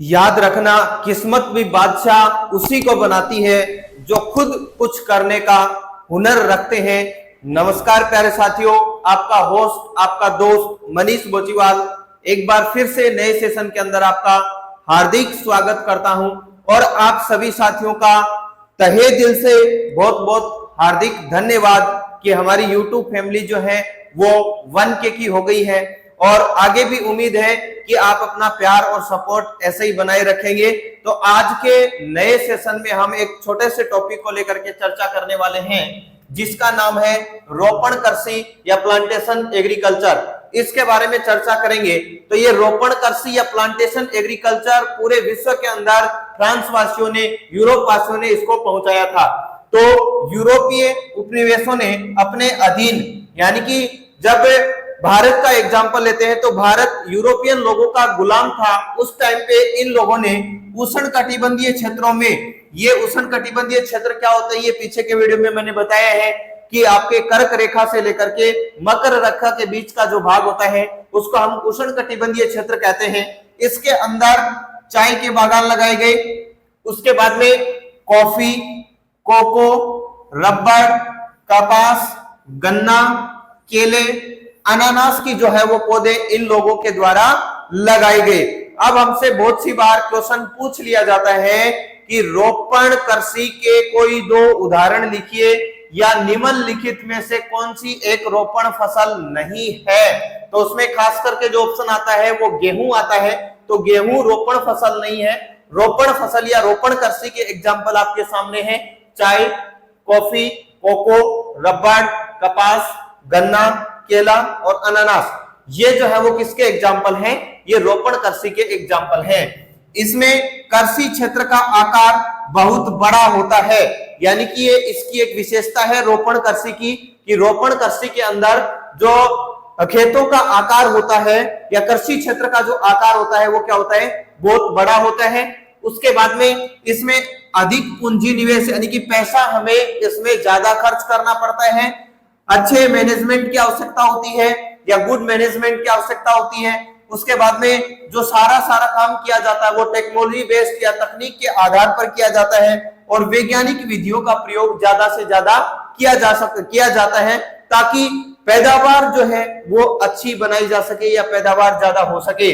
याद रखना, किस्मत भी बादशाह उसी को बनाती है जो खुद कुछ करने का हुनर रखते हैं। नमस्कार प्यारे साथियों, आपका होस्ट आपका दोस्त मनीष बोचीवाल एक बार फिर से नए सेशन के अंदर आपका हार्दिक स्वागत करता हूं और आप सभी साथियों का तहे दिल से बहुत बहुत हार्दिक धन्यवाद कि हमारी यूट्यूब फैमिली जो है वो 1K की हो गई है और आगे भी उम्मीद है कि आप अपना प्यार और सपोर्ट ऐसे ही बनाए रखेंगे। तो आज के नए सेशन में हम एक छोटे से टॉपिक को लेकर के चर्चा करने वाले हैं जिसका नाम है रोपण कृषि या प्लांटेशन एग्रीकल्चर। इसके बारे में चर्चा करेंगे। तो ये रोपण कृषि या प्लांटेशन एग्रीकल्चर पूरे विश्व के अंदर फ्रांस वासियों ने, यूरोप वासियों ने इसको पहुंचाया था। तो यूरोपीय उपनिवेशों ने अपने अधीन, यानी कि जब भारत का एग्जांपल लेते हैं तो भारत यूरोपियन लोगों का गुलाम था। उस टाइम पे इन लोगों ने उष्णकटिबंधीय क्षेत्रों में, ये उष्णकटिबंधीय क्षेत्र क्या होता है ये पीछे के वीडियो में मैंने बताया है कि आपके कर्क रेखा से लेकर के मकर रेखा के बीच का जो भाग होता है उसको हम उष्णकटिबंधीय क्षेत्र कहते हैं। इसके अंदर चाय के बागान लगाए गए, उसके बाद में कॉफी, कोको, रबर, कपास, गन्ना, केले, अनानास की जो है वो पौधे इन लोगों के द्वारा लगाए गए। अब हमसे बहुत सी बार क्वेश्चन पूछ लिया जाता है कि रोपण कृषि के कोई दो उदाहरण लिखिए या निम्नलिखित में से कौन सी एक रोपण फसल नहीं है। तो उसमें खास करके जो ऑप्शन आता है वो गेहूं आता है। तो गेहूं रोपण फसल नहीं है। रोपण फसल या रोपण कृषि के एग्जाम्पल आपके सामने है चाय, कॉफी, कोको, रबर, कपास, गन्ना, केला और अनानास। ये जो है वो किसके एग्जाम्पल हैं? ये रोपण कृषि के एग्जाम्पल हैं। इसमें कृषि क्षेत्र का आकार बहुत बड़ा होता है, यानी कि ये इसकी एक विशेषता है रोपण कृषि की कि रोपण कृषि के अंदर जो खेतों का आकार होता है या कृषि क्षेत्र का जो आकार होता है वो क्या होता है? बहुत बड़ा होता है। उसके बाद में इसमें अधिक पूंजी निवेश, यानी कि पैसा हमें इसमें ज्यादा खर्च करना पड़ता है। अच्छे मैनेजमेंट की आवश्यकता होती है या गुड मैनेजमेंट की आवश्यकता होती है। उसके बाद में जो सारा काम किया जाता है वो टेक्नोलॉजी बेस्ड या तकनीक के आधार पर किया जाता है और वैज्ञानिक विधियों का प्रयोग ज्यादा से ज्यादा किया जाता है ताकि पैदावार जो है वो अच्छी बनाई जा सके या पैदावार ज्यादा हो सके।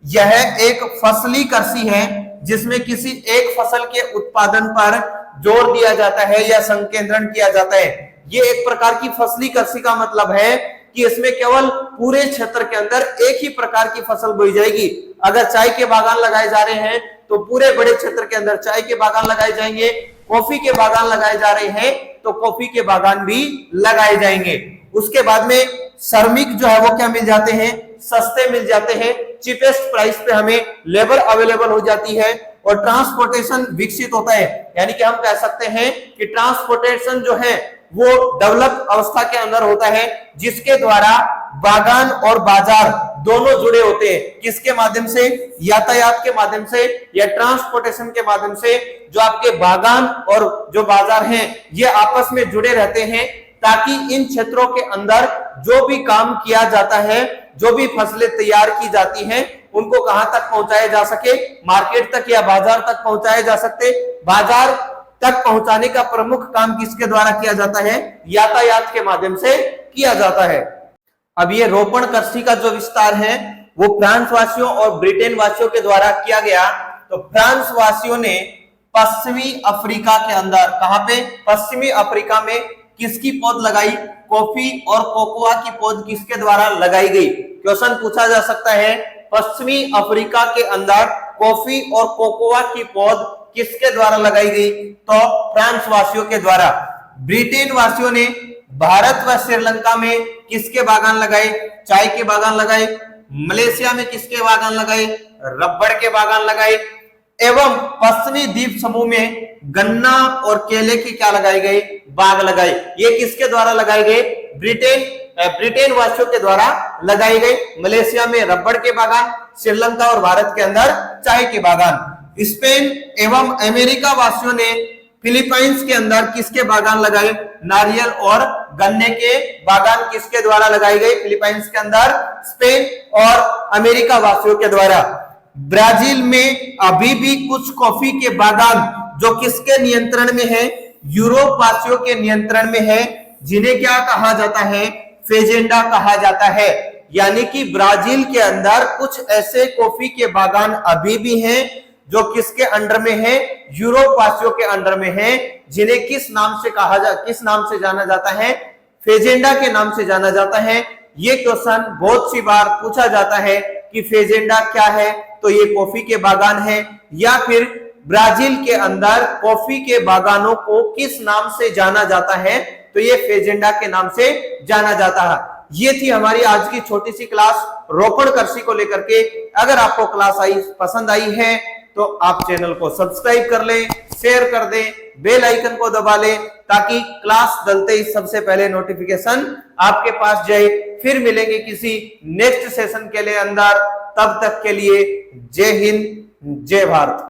यह एक फसली कृषि है जिसमें किसी एक फसल के उत्पादन पर जोर दिया जाता है या संकेंद्रण किया जाता है। ये एक प्रकार की फसली कृषि का मतलब है कि इसमें केवल पूरे क्षेत्र के अंदर एक ही प्रकार की फसल बोई जाएगी। अगर चाय के बागान लगाए जा रहे हैं तो पूरे बड़े क्षेत्र के अंदर चाय के बागान लगाए जाएंगे। कॉफी के बागान लगाए जा रहे हैं तो कॉफी के बागान भी लगाए जाएंगे। उसके बाद में श्रमिक जो है वो क्या मिल जाते हैं? सस्ते मिल जाते हैं। चीपेस्ट प्राइस पे हमें लेबर अवेलेबल हो जाती है और ट्रांसपोर्टेशन विकसित होता है, यानी कि हम कह सकते हैं कि ट्रांसपोर्टेशन जो है वो डेवलप अवस्था के अंदर होता है जिसके द्वारा बागान और बाजार दोनों जुड़े होते हैं। किसके माध्यम से? यातायात के माध्यम से या ट्रांसपोर्टेशन के माध्यम से। जो आपके बागान और जो बाजार हैं ये आपस में जुड़े रहते हैं ताकि इन क्षेत्रों के अंदर जो भी काम किया जाता है, जो भी फसलें तैयार की जाती हैं उनको कहां तक पहुंचाया जा सके? मार्केट तक या बाजार तक पहुंचाया जा सकते। बाजार तक पहुंचाने का प्रमुख काम किसके द्वारा किया जाता है? यातायात के माध्यम से किया जाता है। अब ये रोपण कृषि का जो विस्तार है वो फ्रांस वासियों और ब्रिटेन वासियों के द्वारा किया गया। तो फ्रांस वासियों ने पश्चिमी अफ्रीका के अंदर, कहां पे? पश्चिमी अफ्रीका में किसकी पौध लगाई? कॉफी और कोकोआ की पौध किसके द्वारा लगाई गई? क्वेश्चन पूछा जा सकता है पश्चिमी अफ्रीका के अंदर कॉफी और कोकोआ की पौध किसके द्वारा लगाई गई? तो फ्रांस वासियों के द्वारा। ब्रिटेन वासियों ने भारत व श्रीलंका में किसके बागान लगाए? चाय के बागान लगाए। मलेशिया में किसके बागान लगाए? रबड़ के बागान लगाए। एवं पश्चिमी द्वीप समूह में गन्ना और केले के क्या लगाए गए? बाग लगाए। ये किसके द्वारा लगाए गए? ब्रिटेन वासियों के द्वारा लगाए गए। मलेशिया में रबड़ के बागान, श्रीलंका और भारत के अंदर चाय के बागान। स्पेन एवं अमेरिका वासियों ने फिलीपाइंस के अंदर किसके बागान लगाए? नारियल और गन्ने के बागान किसके द्वारा लगाए गए? फिलीपाइंस के अंदर स्पेन और अमेरिका वासियों के द्वारा। ब्राजील में अभी भी कुछ कॉफी के बागान जो किसके नियंत्रण में है, यूरोप वासियों के नियंत्रण में है, जिन्हें क्या कहा जाता है, फेजेंडा कहा जाता है। यानी कि ब्राजील के अंदर कुछ ऐसे कॉफी के बागान अभी भी हैं जो किसके अंडर में है, यूरोप वासियों के अंडर में है, जिन्हें किस नाम से जाना जाता है, फेजेंडा के नाम से जाना जाता है। ये क्वेश्चन बहुत सी बार पूछा जाता है कि फेजेंडा क्या है, तो ये कॉफी के बागान है, या फिर ब्राजील के अंदर कॉफी के बागानों को किस नाम से जाना जाता है, तो ये फेजेंडा के नाम से जाना जाता है। ये थी हमारी आज की छोटी सी क्लास रोपड़ कृषि को लेकर के। अगर आपको क्लास पसंद आई है तो आप चैनल को सब्सक्राइब कर लें, शेयर कर दें, बेल आइकन को दबा लें, ताकि क्लास डलते ही सबसे पहले नोटिफिकेशन आपके पास जाए। फिर मिलेंगे किसी नेक्स्ट सेशन के लिए अंदर, तब तक के लिए जय हिंद, जय भारत।